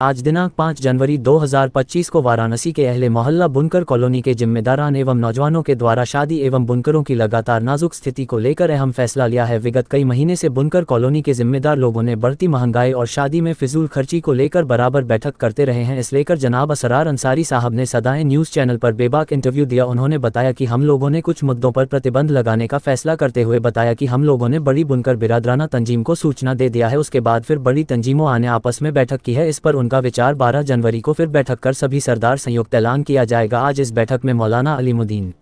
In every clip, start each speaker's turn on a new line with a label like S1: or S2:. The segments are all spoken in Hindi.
S1: आज दिनांक 5 जनवरी 2025 को वाराणसी के अहले मोहल्ला बुनकर कॉलोनी के जिम्मेदारान एवं नौजवानों के द्वारा शादी एवं बुनकरों की लगातार नाजुक स्थिति को लेकर अहम फैसला लिया है। विगत कई महीने से बुनकर कॉलोनी के जिम्मेदार लोगों ने बढ़ती महंगाई और शादी में फिजूल खर्ची को लेकर बराबर बैठक करते रहे हैं। इस लेकर जनाब असरार अंसारी साहब ने सदाएं न्यूज़ चैनल पर बेबाक इंटरव्यू दिया। उन्होंने बताया कि हम लोगों ने कुछ मुद्दों पर प्रतिबंध लगाने का फैसला करते हुए बताया कि हम लोगों ने बड़ी बुनकर बिरादराना तंजीम को सूचना दे दिया है। उसके बाद फिर बड़ी तंजीमों आने आपस में बैठक की है। इस पर उनका विचार 12 जनवरी को फिर बैठक कर सभी सरदार संयुक्त ऐलान किया जाएगा। आज इस बैठक में मौलाना अलीमुद्दीन,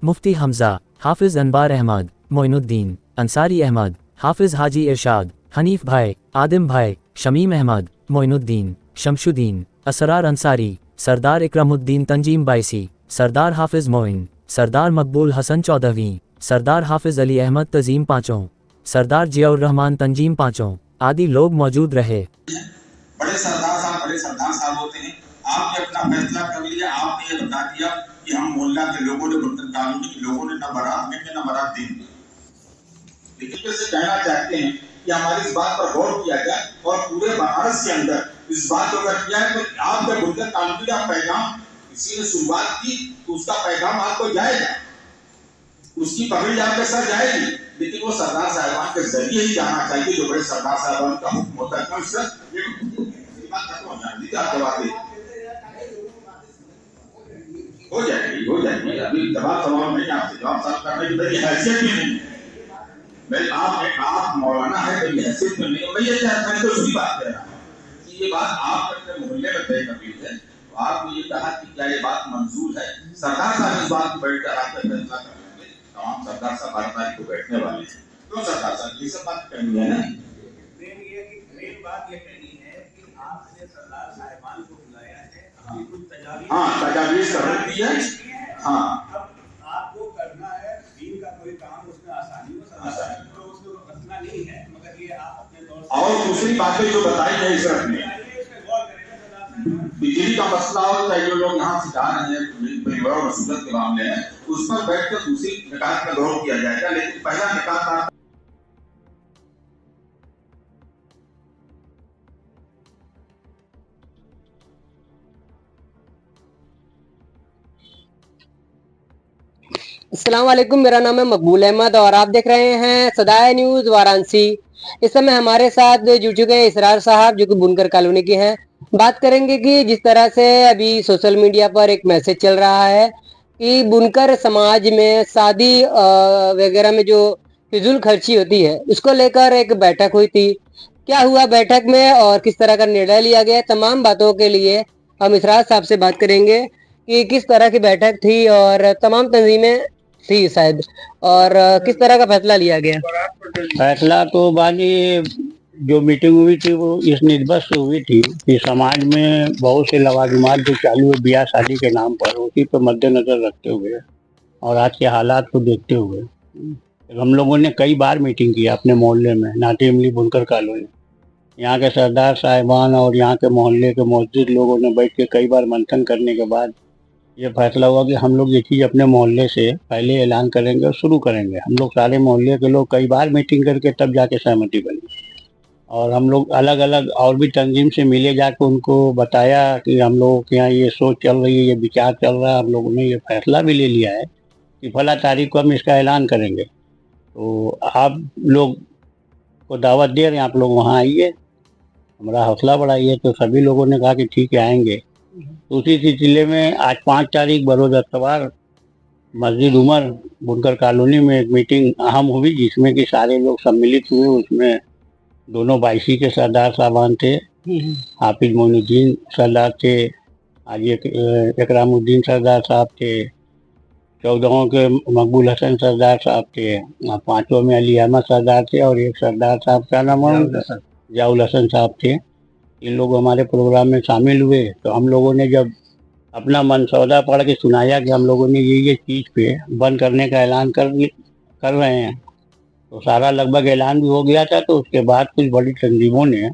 S1: मुफ्ती हमजा, हाफिज अनबार अहमद, मोइनुद्दीन अंसारी अहमद, हाफिज हाजी इरशाद, हनीफ भाई, आदिम भाई, शमीम अहमद, मोइनुद्दीन, शमशुद्दीन, असरार अंसारी, सरदार इकरामुद्दीन तंजीम बाइसी, सरदार हाफिज मोइन, सरदार मकबूल हसन चौदहवीं, सरदार हाफिज अली अहमद तजीम पाँचों, सरदार जियाउर रहमान तंजीम पाँचों आदि लोग मौजूद रहे।
S2: बड़े सरदार साहब होते हैं। आपने अपना फैसला कर लिया, आपने ये बता दिया कि हम मोहल्ला के लोगों ने, बुनकर कॉलोनी के लोगों ने न बारात देंगे न बारात देंगे, लेकिन कैसे कहना चाहते हैं कि हमारी इस बात पर गौर किया जाए और पूरे बनारस के अंदर इस बात को अगर किया है तो आपके बुनकर कॉलोनी का पैगाम किसी ने शुरुआत की तो उसका पैगाम आपको जाएगा, उसकी पगड़ी आपके सर जाएगी, लेकिन वो सरदार साहबान के जरिए ही जाना चाहिए जो बड़े सरदार साहबान का हुक्म होता है। हो जाएगी अभी जवाब सवाल नहीं, आपसे जवाब सवाल करने की मेरी हैसियत भी नहीं है। आप मौलाना है, मेरी हैसियत में नहीं। मैं ये चाहता हूं, तो उसकी बात कह रहा हूं कि ये बात आप अपने मोहल्ले में तय कर ली है, तो आपने ये कहा कि क्या ये बात मंजूर है। सरदार साहब इस बात को बैठकर आपका फैसला कर लेंगे। तमाम सरदार साहब 12 तारीख को बैठने वाले हैं। क्यों सरदार साहब ये सब बात करनी है ना?
S3: मेन बात ये कहनी है कि आपने सरदार साहिबान को बुलाया है, कुछ
S2: तजावीज़ कर रही है।
S3: अब आपको करना है दीन का कोई काम, उसमें आसानी हो, सरदार तो उसमें कोई मसला नहीं है, मगर ये आप अपने दौर से
S2: और दूसरी बातें जो बताई है इस रख में बिजली का मसला हो, चाहे जो लोग यहाँ से जा रहे हैं परिवार और सूरत के मामले हैं, उस पर बैठकर दूसरी निकाह में गौर किया जाएगा। लेकिन पहला निकाह
S4: अस्सलाम वालेकुम, मेरा नाम है मकबूल अहमद और आप देख रहे हैं सदाए न्यूज़ वाराणसी। इस समय हमारे साथ जुड़ चुके हैं इसरार साहब जो कि बुनकर कॉलोनी के हैं। बात करेंगे कि जिस तरह से अभी सोशल मीडिया पर एक मैसेज चल रहा है कि बुनकर समाज में शादी वगैरह में जो फिजूल खर्ची होती है उसको लेकर एक बैठक हुई थी। क्या हुआ बैठक में और किस तरह का निर्णय लिया गया, तमाम बातों के लिए हम इसरार साहब से बात करेंगे कि किस तरह की बैठक थी और तमाम तंजीमें थी शायद, और किस तरह का फैसला लिया गया।
S5: फैसला तो बानी जो मीटिंग हुई थी वो इस निस्बत से हुई थी कि समाज में बहुत से लवाजमात जो चालू है ब्याह शादी के नाम पर, उसी पर मद्देनजर रखते हुए और आज के हालात को देखते हुए हम लोगों ने कई बार मीटिंग की अपने मोहल्ले में, नाटी इमली बुनकर कॉलोनी। यहाँ के सरदार साहिबान और यहाँ के मोहल्ले के मौजूद लोगों ने बैठ के कई बार मंथन करने के बाद ये फैसला हुआ कि हम लोग ये चीज़ अपने मोहल्ले से पहले ऐलान करेंगे और शुरू करेंगे। हम लोग सारे मोहल्ले के लोग कई बार मीटिंग करके तब जाके सहमति बनी और हम लोग अलग अलग और भी तंजीम से मिले, जाके उनको बताया कि हम लोगों के यहाँ ये सोच चल रही है, ये विचार चल रहा है, हम लोगों ने ये फैसला भी ले लिया है कि फला तारीख को हम इसका ऐलान करेंगे, तो आप लोग को दावत दे रहे हैं, आप लोग वहाँ आइए, हमारा हौसला बढ़ाइए। तो सभी लोगों ने कहा कि ठीक है आएंगे। तो उसी सिलसिले में आज 5 तारीख बरोज अतवार मस्जिद उमर बुनकर कॉलोनी में एक मीटिंग अहम हुई जिसमें कि सारे लोग सम्मिलित हुए। उसमें दोनों बाईसी के सरदार साहबान थे, हाफिज मोइनुद्दीन सरदार थे, आज इकरामुद्दीन सरदार साहब थे, 14 के मकबूल हसन सरदार साहब थे, 5वां में अली अहमद सरदार थे और एक सरदार साहब का नाम जियाउल हसन साहब थे। इन लोग हमारे प्रोग्राम में शामिल हुए। तो हम लोगों ने जब अपना मनसौदा पढ़ के सुनाया कि हम लोगों ने ये चीज़ पे बंद करने का ऐलान कर रहे हैं, तो सारा लगभग ऐलान भी हो गया था। तो उसके बाद कुछ बड़ी तंजीमों ने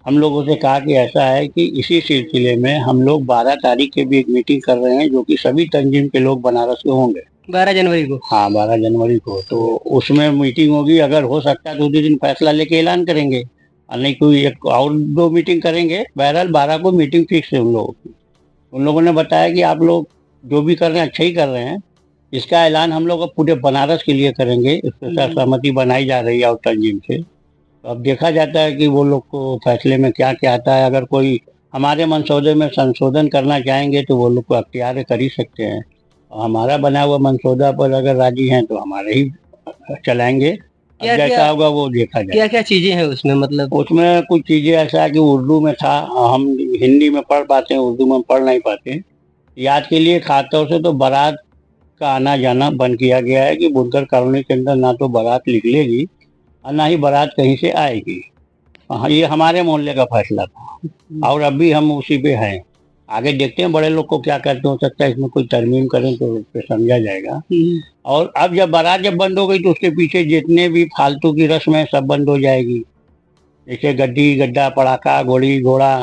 S5: हम लोगों से कहा कि ऐसा है कि इसी सिलसिले में हम लोग 12 तारीख के भी एक मीटिंग कर रहे हैं जो कि सभी तंजीम के लोग बनारस में होंगे
S4: 12 जनवरी को।
S5: हाँ 12 जनवरी को। तो उसमें मीटिंग होगी, अगर हो सकता है तो उसी दिन फैसला लेके ऐलान करेंगे। और नहीं कोई एक और 2 मीटिंग करेंगे। बहरहाल 12 को मीटिंग फिक्स है उन लोगों की। उन लोगों ने बताया कि आप लोग जो भी कर रहे हैं अच्छा ही कर रहे हैं। इसका ऐलान हम लोग अब पूरे बनारस के लिए करेंगे। इस पर सहमति बनाई जा रही है और तंजीम से। तो अब देखा जाता है कि वो लोग को फैसले में क्या क्या आता है। अगर कोई हमारे मनसौदे में संशोधन करना चाहेंगे तो वो लोग को अख्तियार कर ही सकते हैं। और हमारा बना हुआ मनसौदा पर अगर राजी हैं तो हमारे ही चलाएंगे। अब
S4: क्या
S5: जैसा
S4: क्या
S5: होगा वो देखा जाएगा।
S4: क्या क्या चीजें हैं उसमें, मतलब
S5: उसमें कुछ चीजें ऐसा है कि उर्दू में था, हम हिंदी में पढ़ पाते हैं, उर्दू में पढ़ नहीं पाते। याद के लिए खासतौर से तो बारात का आना जाना बंद किया गया है कि बुनकर कॉलोनी के अंदर ना तो बारात निकलेगी और ना ही बारात कहीं से आएगी। हाँ, ये हमारे मोहल्ले का फैसला था और अभी हम उसी पे हैं। आगे देखते हैं बड़े लोग को क्या कहते हो सकता है इसमें कोई तरमीम करें तो उस पर समझा जाएगा। और अब जब बारात जब बंद हो गई तो उसके पीछे जितने भी फालतू की रस्म है सब बंद हो जाएगी। जैसे गड्डी गड्ढा पड़ाका घोड़ी घोड़ा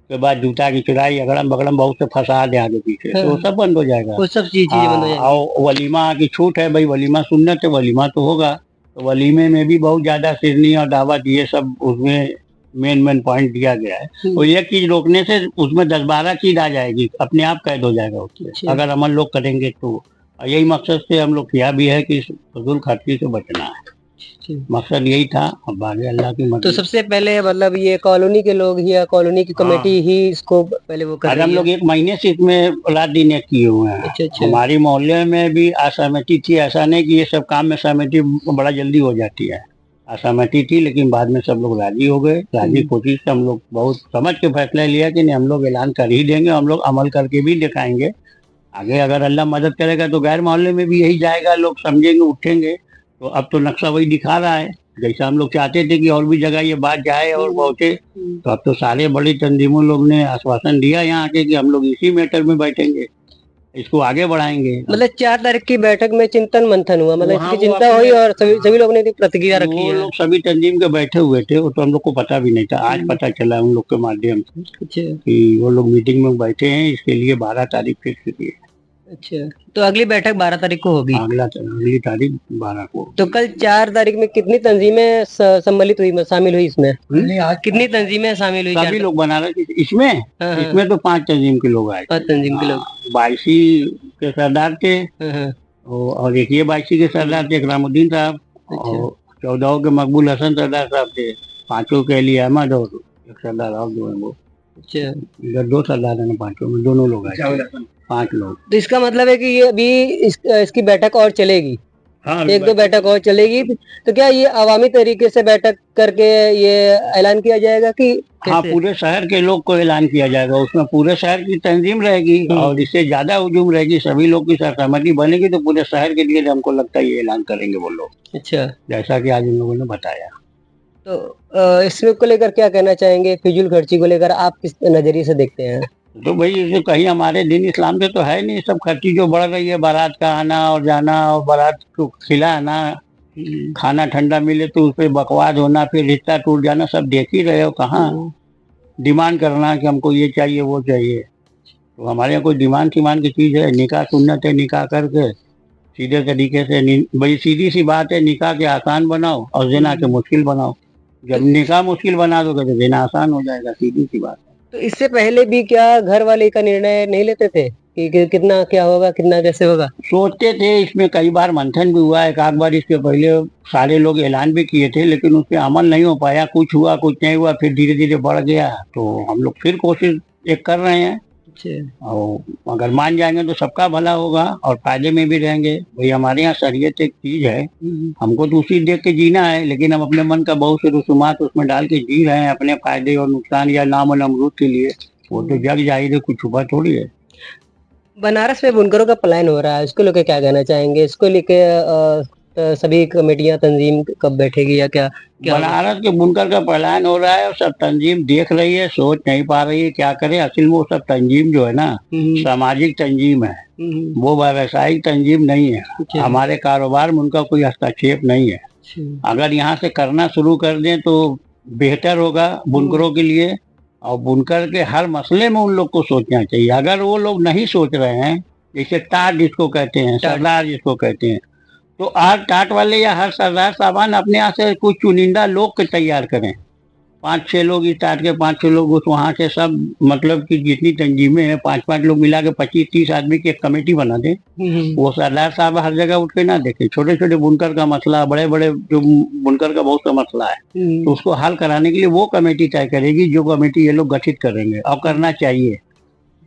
S5: के बाद जूता की चुराई अगड़म बगड़म बहुत से फसाद है आगे पीछे, तो वो सब बंद हो जाएगा।
S4: वो सब चीजें बंद हो जाएंगी।
S5: और वलीमा की छूट है भाई, वलीमा सुन्नत है, वलीमा तो होगा। तो वलीमे में भी बहुत ज्यादा सिरनी और दावत ये सब उसमें मेन पॉइंट दिया गया है। तो एक चीज रोकने से उसमें 10-12 चीज आ जाएगी, अपने आप कैद हो जाएगा उससे अगर अमल लोग करेंगे तो। और यही मकसद से हम लोग किया भी है कि फजूल खर्ची से बचना है। मकसद यही था। अब आगे अल्लाह की मदद।
S4: तो सबसे पहले मतलब ये कॉलोनी के लोग ही या कॉलोनी की कमेटी ही इसको पहले वो कर
S5: आज
S4: रही
S5: हम
S4: है?
S5: लोग 1 महीने से इसमें रात दिन एक किए हुए हैं।
S4: अच्छा।
S5: हमारी मोहल्ले में भी असहमति थी, ऐसा नहीं कि ये सब काम में सहमति बड़ा जल्दी हो जाती है। असहमति थी लेकिन बाद में सब लोग राजी हो गए। राजी कोशिश से हम लोग बहुत समझ के फैसला लिया कि नहीं हम लोग ऐलान कर ही देंगे, हम लोग अमल करके भी दिखाएंगे। आगे अगर अल्लाह मदद करेगा तो गैर मोहल्ले में भी यही जाएगा, लोग समझेंगे उठेंगे। तो अब तो नक्शा वही दिखा रहा है जैसा हम लोग चाहते थे कि और भी जगह ये बात जाए और पहुंचे। तो अब तो सारे बड़ी तंजीमों लोग ने आश्वासन दिया यहाँ आके कि हम लोग इसी मैटर में बैठेंगे, इसको आगे बढ़ाएंगे।
S4: मतलब 4 तारीख की बैठक में चिंतन मंथन हुआ, मतलब
S5: वहाँ
S4: इसकी
S5: वो
S4: चिंता
S5: अपने-
S4: हुई और सभी लोगों ने प्रतिक्रिया रखी
S5: वो
S4: है।
S5: लोग सभी तंजीम के बैठे हुए थे, वो तो हम लोग को पता भी नहीं था। आज पता चला उन लोग के माध्यम से
S4: अच्छा
S5: कि वो लोग मीटिंग में बैठे हैं, इसके लिए 12 तारीख फिक्स की है।
S4: अच्छा, तो अगली बैठक 12 तारीख को होगी।
S5: अगली तारीख 12 को।
S4: तो कल 4 तारीख में कितनी तंजीमें सम्मिलित हुई, शामिल हुई इसमें? कितनी तंजीमें शामिल हुई?
S5: सभी लोग बनारस इसमें
S4: हाँ।
S5: इसमें तो 5 तंजीम के लोग आए।
S4: 5 तंजीम के लोग।
S5: 22 के सरदार थे
S4: हाँ।
S5: और एक ये 22 के सरदार थे इकरामुद्दीन साहब, और 14 के मकबूल हसन सरदार साहब थे, 5 के अली अहमद और एक सरदार और जो है वो।
S4: अच्छा,
S5: इधर 2 सरदार है, 5 में दोनों लोग आए, 5 लोग।
S4: तो इसका मतलब है कि ये अभी इसकी बैठक और चलेगी?
S5: हाँ,
S4: 1-2 बैठक और चलेगी। तो क्या ये अवामी तरीके से बैठक करके ये ऐलान किया जाएगा कि
S5: हाँ,
S4: कैसे?
S5: पूरे शहर के लोग को ऐलान किया जाएगा। उसमें पूरे शहर की तंजीम रहेगी और इससे ज्यादा हुजूम रहेगी, सभी लोग की सहमति बनेगी तो पूरे शहर के लिए हमको लगता है ये ऐलान करेंगे वो लोग,
S4: अच्छा,
S5: जैसा कि आज उन लोगों ने बताया।
S4: तो इसको लेकर क्या कहना चाहेंगे? फिजूल खर्ची को लेकर आप किस नजरिए से देखते हैं?
S5: तो भाई इसे कहीं हमारे दिन इस्लाम से तो है नहीं। सब खर्ची जो बढ़ रही है, बारात का आना और जाना और बारात को खिलाना, खाना ठंडा मिले तो उस पर बकवास होना, फिर रिश्ता टूट जाना, सब देख ही रहे हो। कहाँ डिमांड करना कि हमको ये चाहिए वो चाहिए। तो हमारे यहाँ कोई डिमांड की चीज है? निकाह सुन्नत है, निकाह करके सीधे तरीके से भाई सीधी सी बात है, निकाह के आसान बनाओ और जिना के मुश्किल बनाओ। जब निकाह मुश्किल बना दोगे तो जिना आसान हो जाएगा, सीधी सी बात है।
S4: तो इससे पहले भी क्या घर वाले का निर्णय नहीं लेते थे कि कितना क्या होगा, कितना कैसे होगा?
S5: सोचते थे, इसमें कई बार मंथन भी हुआ। एक आध बार इसके पहले सारे लोग ऐलान भी किए थे लेकिन उस पर अमल नहीं हो पाया। कुछ हुआ कुछ नहीं हुआ, फिर धीरे धीरे बढ़ गया। तो हम लोग फिर कोशिश एक कर रहे हैं और अगर मान जाएंगे तो सबका भला होगा और फायदे में भी रहेंगे। भाई हमारे यहाँ शरीयत एक चीज है, हमको तो उसी देख के जीना है, लेकिन हम अपने मन का बहुत से रसूमात उसमें डाल के जी रहे हैं अपने फायदे और नुकसान या नाम और नमरूद के लिए। वो तो जग जाहिर है, कुछ छुपा थोड़ी है।
S4: बनारस में बुनकरों का पलायन हो रहा है, इसको लेके क्या कहना चाहेंगे? इसको लेके सभी कमेटियां तंजीम कब बैठेगी या क्या
S5: बनारस के बुनकर का पलायन हो रहा है और सब तंजीम देख रही है, सोच नहीं पा रही है क्या करे। असल में वो सब तंजीम जो है ना, सामाजिक तंजीम है, वो व्यवसायिक तंजीम नहीं है। हमारे कारोबार में उनका कोई हस्तक्षेप नहीं है। अगर यहाँ से करना शुरू कर दें तो बेहतर होगा बुनकरों के लिए। और बुनकर के हर मसले में उन लोग को सोचना चाहिए। अगर वो लोग नहीं सोच रहे हैं, जैसे टाट जिसको कहते हैं, सरदार जिसको कहते हैं, तो आज टाट वाले या हर सरदार साहबान अपने यहाँ से कुछ चुनिंदा लोग के तैयार करें 5-6 लोग स्टार्ट के 5-6 लोग उस वहां से सब मतलब कि जितनी तंजीमें हैं 5-5 लोग मिला के 25-30 आदमी की एक कमेटी बना दे। वो सरदार साहब हर जगह उठ के ना देखे, छोटे छोटे बुनकर का मसला, बड़े बड़े जो बुनकर का बहुत सा मसला है, तो उसको हल कराने के लिए वो कमेटी तय करेगी, जो कमेटी ये लोग गठित करेंगे। और करना चाहिए,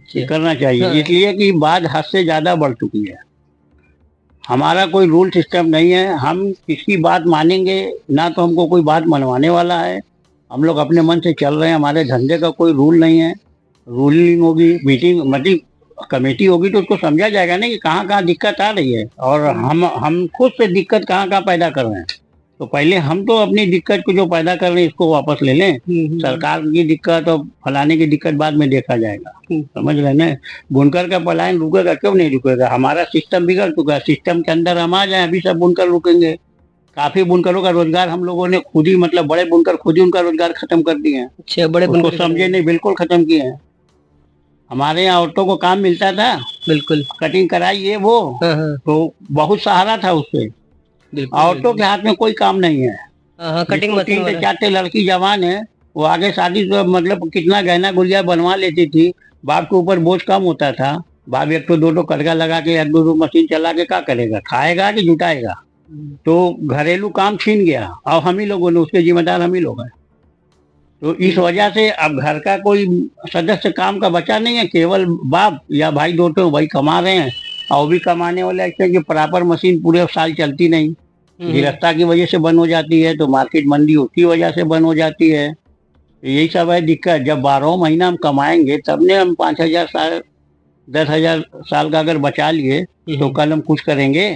S5: करना चाहिए, इसलिए कि बात हद से ज्यादा बढ़ चुकी है। हमारा कोई रूल सिस्टम नहीं है, हम किसकी बात मानेंगे ना, तो हमको कोई बात मनवाने वाला है। हम लोग अपने मन से चल रहे हैं, हमारे धंधे का कोई रूल नहीं है। रूलिंग होगी, मीटिंग मतलब कमेटी होगी तो उसको समझा जाएगा ना कि कहाँ कहाँ दिक्कत आ रही है, और हम खुद से दिक्कत कहाँ कहाँ पैदा कर रहे हैं। तो पहले हम तो अपनी दिक्कत को जो पैदा कर रहे हैं इसको वापस ले लें। सरकार की दिक्कत और फलाने की दिक्कत बाद में देखा जाएगा, समझ रहे ना। बुनकर का पलायन रुकेगा, क्यों नहीं रुकेगा? हमारा सिस्टम बिगड़ चुका है, सिस्टम के अंदर हम आ जाए अभी सब बुनकर रुकेंगे। काफी बुनकरों का रोजगार हम लोगों ने खुद ही, मतलब बड़े बुनकर खुद ही उनका रोजगार खत्म कर दिए हैं।
S4: अच्छा, बड़े
S5: उसको
S4: बुनकर
S5: समझे नहीं, बिल्कुल खत्म किए हैं। हमारे यहाँ औरतों को काम मिलता था,
S4: बिल्कुल।
S5: कटिंग कराई ये वो,
S4: हाँ,
S5: तो बहुत सहारा था उससे।
S4: बिल्कुल।
S5: औरतों के हाथ में कोई काम नहीं है।
S4: हाँ, कटिंग
S5: जिसको
S4: मशीन
S5: 3 से
S4: वगैरह।
S5: 4 लड़की जवान है, वो आगे शादी तो मतलब कितना गहना गुड़िया बनवा लेती थी। बाप के ऊपर बोझ कम होता था। बाप एक तो 2 कड़का लगा के या 2 मशीन चला के क्या करेगा, खाएगा कि जुटाएगा? तो घरेलू काम छीन गया, और हम ही लोगों ने उसके जिम्मेदार हम ही लोग हैं। तो इस वजह से अब घर का कोई सदस्य काम का बचा नहीं है, केवल बाप या भाई दोनों वही कमा रहे हैं। और वो भी कमाने वाले ऐसे कि प्रॉपर मशीन पूरे साल चलती नहीं, गिरफ्ता की वजह से बंद हो जाती है, तो मार्केट मंदी उसकी वजह से बंद हो जाती है। तो यही सब है दिक्कत। जब 12 महीना हम कमाएंगे तब ने हम 5,000 साल 10,000 साल का अगर बचा लिए तो कल हम कुछ करेंगे।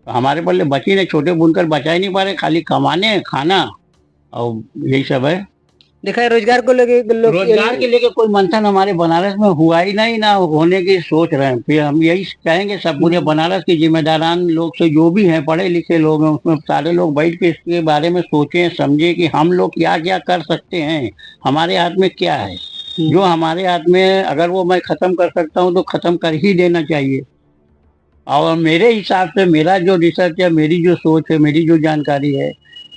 S5: तो हमारे पल्ले बची नहीं, छोटे बुनकर बचा ही नहीं पा रहे, खाली कमाने खाना, और यही सब है।
S4: देखा है रोजगार को लेके
S5: रोजगार के लेके कोई मंथन हमारे बनारस में हुआ ही नहीं, ना होने की सोच रहे हैं। फिर हम यही कहेंगे सब पूरे बनारस के जिम्मेदारान लोग से, जो भी हैं पढ़े लिखे लोग हैं, उसमें सारे लोग बैठ के इसके बारे में सोचें समझें कि हम लोग क्या क्या कर सकते हैं, हमारे हाथ में क्या है। जो हमारे हाथ में अगर वो मैं खत्म कर सकता हूँ तो खत्म कर ही देना चाहिए। और मेरे हिसाब से मेरा जो रिसर्च है, मेरी जो सोच है, मेरी जो जानकारी है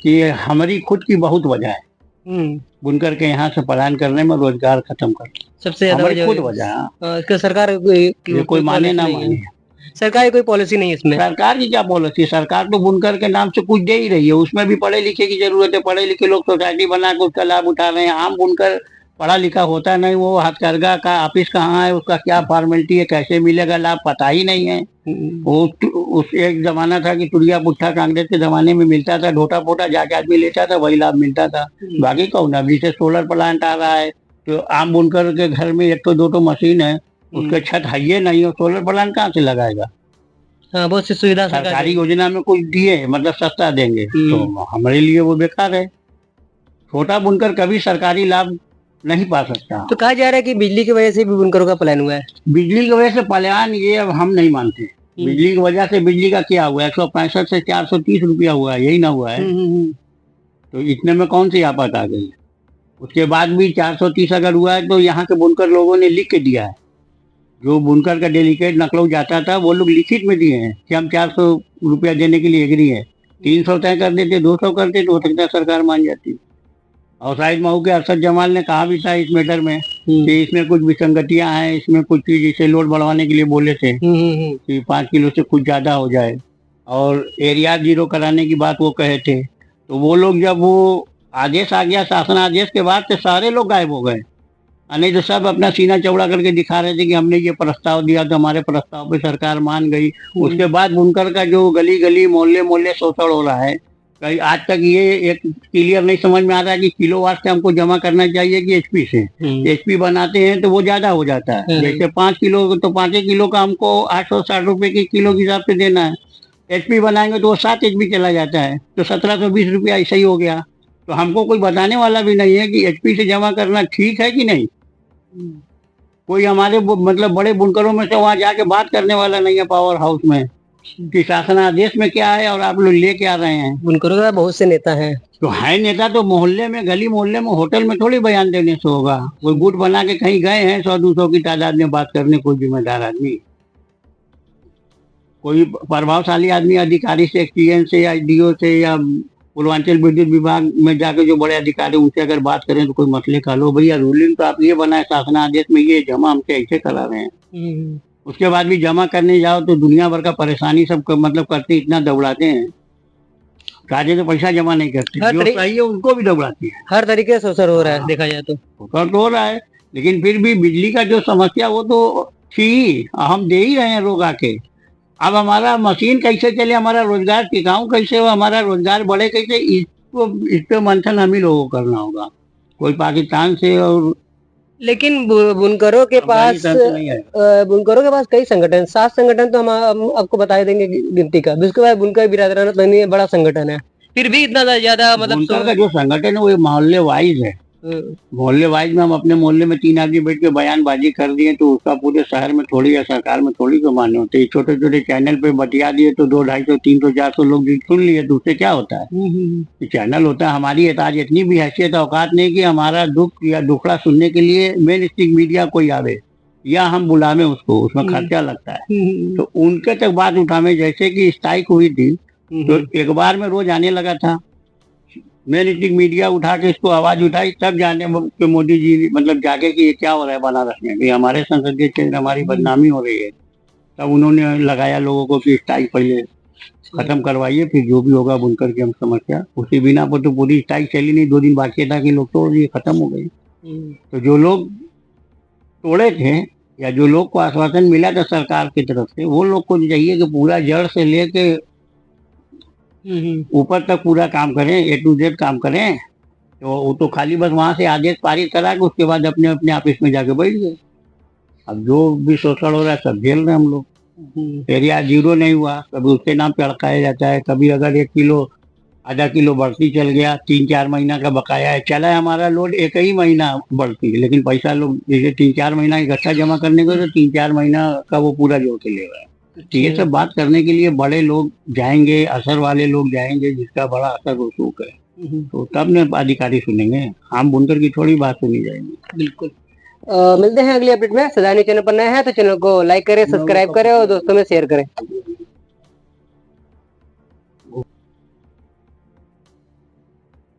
S5: कि हमारी खुद की बहुत वजह है बुनकर के यहाँ से पलायन करने में, रोजगार खत्म कर
S4: सबसे ज्यादा
S5: हमारी खुद
S4: वजह
S5: वजह।
S4: इसका सरकार
S5: ये कोई माने ना
S4: पॉलिसी नहीं
S5: माने,
S4: है। सरकार की कोई पॉलिसी नहीं है इसमें।
S5: सरकार की क्या पॉलिसी? सरकार तो बुनकर के नाम से कुछ दे ही रही है, उसमें भी पढ़े लिखे की जरूरत है। पढ़े लिखे लोग सोसाइटी बना के उसका लाभ उठा रहे हैं। आम बुनकर पढ़ा लिखा होता नहीं, वो हथकरघा का ऑफिस कहाँ है, उसका क्या फॉर्मेलिटी है, कैसे मिलेगा लाभ, पता ही नहीं है। वो उस एक जमाना था कि तुड़िया पुट्ठा कांग्रेस के जमाने में मिलता था, ढोटा पोटा जाके आदमी लेता था, वही लाभ मिलता था। बाकी कौन? अभी से सोलर प्लांट आ रहा है, तो आम बुनकर के घर में 1 तो 2 मशीन है, उसके छत है ही नहीं, और सोलर प्लांट कहाँ से लगाएगा?
S4: हाँ, बहुत सी सुविधा
S5: सरकारी योजना में कुछ दिए, मतलब सस्ता देंगे, तो हमारे लिए वो बेकार है। छोटा बुनकर कभी सरकारी लाभ नहीं पा सकता।
S4: तो कहा जा रहा है कि बिजली की वजह से भी बुनकरों का पलायन हुआ है।
S5: बिजली की वजह से पलायन ये अब हम नहीं मानते। बिजली की वजह से, बिजली का क्या हुआ? 165 से 430 रुपया हुआ है, यही ना हुआ है? तो इतने में कौन सी आफत आ गई? उसके बाद भी 430 अगर हुआ है तो यहाँ के बुनकर लोगों ने लिख के दिया है। जो बुनकर का डेलीकेट नकलऊ जाता था वो लोग लिखित में दिए हैं कि हम 400 रुपया देने के लिए एग्री है। 300 तय कर देते, 200 करते तो हो सकता है सरकार मान जाती। और शाहिद महू के अरशद जमाल ने कहा भी था इस मैटर में कि इसमें कुछ विसंगतियां हैं, इसमें कुछ चीज इसे लोड बढ़वाने के लिए बोले थे कि 5 किलो से कुछ ज्यादा हो जाए, और एरिया 0 कराने की बात वो कहे थे। तो वो लोग जब वो आदेश आ गया, शासन आदेश के बाद, तो सारे लोग गायब हो गए। नहीं तो सब अपना सीना चौड़ा करके दिखा रहे थे कि हमने ये प्रस्ताव दिया तो हमारे प्रस्ताव पे सरकार मान गई। उसके बाद बुनकर का जो गली गली मोहल्ले मोहल्ले शोषण हो रहा है, कहीं आज तक ये एक क्लियर नहीं समझ में आ रहा है कि किलोवाट से हमको जमा करना चाहिए कि एचपी से। एचपी बनाते हैं तो वो ज्यादा हो जाता है, जैसे 5 किलो तो 5 किलो का हमको 860 रुपए की किलो के हिसाब से देना है। एचपी बनाएंगे तो वो 7 एचपी चला जाता है, तो 1720 रुपया ऐसा ही हो गया। तो हमको कोई बताने वाला भी नहीं है कि एचपी से जमा करना ठीक है कि नहीं। कोई हमारे मतलब बड़े बुनकरों में से वहां जाके बात करने वाला नहीं है पावर हाउस में कि शासनादेश में क्या है और आप लोग ले क्या रहे हैं।
S4: बुनकरों का बहुत से नेता हैं,
S5: तो है नेता तो मोहल्ले में, गली मोहल्ले में, होटल में थोड़ी बयान देने से होगा। कोई गुट बना के कहीं गए हैं 100-200 की तादाद में बात करने, कोई जिम्मेदार आदमी, कोई प्रभावशाली आदमी अधिकारी से, एक्सपीएन से या डीओ से या पूर्वांचल विद्युत विभाग में जाके जो बड़े अधिकारी उनसे अगर बात करें तो कोई मसले का लो, भैया रूलिंग तो आप ये बनाए शासनादेश में, ये जमा हमसे ऐसे करा रहे हैं। उसके बाद भी जमा करने जाओ तो दुनिया भर का परेशानी सब मतलब करते इतना दौड़ाते हैं, काजे तो पैसा जमा नहीं करते, जो सही है उनको भी दौड़ाती है।
S4: हर तरीके से शोषण हो रहा है देखा जाए तो।
S5: शोषण तो हो रहा है, लेकिन फिर भी बिजली का जो समस्या वो तो थी, हम दे ही रहे हैं लोग आके। अब हमारा मशीन कैसे चले, हमारा रोजगार टिकाऊ कैसे हो, हमारा रोजगार बढ़े कैसे, इसको इस पे मंथन हम ही लोगों को करना होगा। कोई पाकिस्तान से और
S4: लेकिन बुनकरों के पास
S5: नहीं है।
S4: बुनकरों के पास कई संगठन, 7 संगठन तो हम आपको बता देंगे गिनती का। उसके बाद बुनकर बिरादरान तंजीम बड़ा संगठन है, फिर भी इतना ज्यादा मतलब
S5: बुनकर का जो संगठन है वो मोहल्ले वाइज है। मोहल्ले वाइज में हम अपने मोहल्ले में 3 आदमी बैठ के बयानबाजी कर दिए तो उसका पूरे शहर में थोड़ी या सरकार में थोड़ी तो मान्य होते। छोटे छोटे चैनल पे बतिया दिए तो 200, 250, 300, 400 लोग सुन लिए तो उससे क्या होता है। चैनल होता है, हमारी आज इतनी भी हैसियत औकात नहीं कि हमारा दुख या दुखड़ा सुनने के लिए मेन स्ट्रीम मीडिया कोई आवे या हम बुलावे उसको, उसमें खर्चा लगता है। तो उनके तक बात उठावे, जैसे कि स्ट्राइक हुई थी तो एक बार में रोज आने लगा था, मेन स्ट्रीम मीडिया उठा के इसको आवाज उठाई, तब जाने के मोदी जी मतलब जाके कि ये क्या हो रहा है बनारस में, कि हमारे संसदीय क्षेत्र हमारी बदनामी हो रही है। तब उन्होंने लगाया लोगों को कि स्ट्राइक पहले खत्म करवाइए, फिर जो भी होगा बुनकर की हम समस्या। उसी बिना पर तो पूरी स्ट्राइक चली नहीं, 2 दिन बाकी था कि लोग तोड़ दिए, खत्म हो गई। तो जो लोग तोड़े थे या जो लोग को आश्वासन मिला था सरकार की तरफ से, वो लोग को चाहिए कि पूरा जड़ से लेके ऊपर तक पूरा काम करें, A to Z काम करें। तो वो तो खाली बस वहां से आदेश पारित करा के उसके बाद अपने अपने ऑफिस में जाके बैठ गए। अब जो भी शोषण हो रहा है सब झेल रहे हैं हम लोग। एरिया 0 नहीं हुआ, कभी उसके नाम पे अड़काया जाता है, कभी अगर 1 किलो आधा किलो बढ़ती चल गया, 3-4 महीना का बकाया है, चला है हमारा लोड 1 ही महीना बढ़ती, लेकिन पैसा लोग जैसे 3-4 महीना इकट्ठा जमा करने को तो 3-4 महीना का वो पूरा जोड़ के ले रहा है। तो ये सब बात करने के लिए बड़े लोग जाएंगे, असर वाले लोग जाएंगे, जिसका बड़ा असर रसूख है, तो तब न अधिकारी सुनेंगे, हम बुनकर की थोड़ी बात सुनी जाएगी।
S4: बिल्कुल। मिलते हैं अगली अपडेट में। सदा न्यूज़ चैनल पर नए हैं तो चैनल को लाइक करें, सब्सक्राइब करें और दोस्तों में शेयर करें।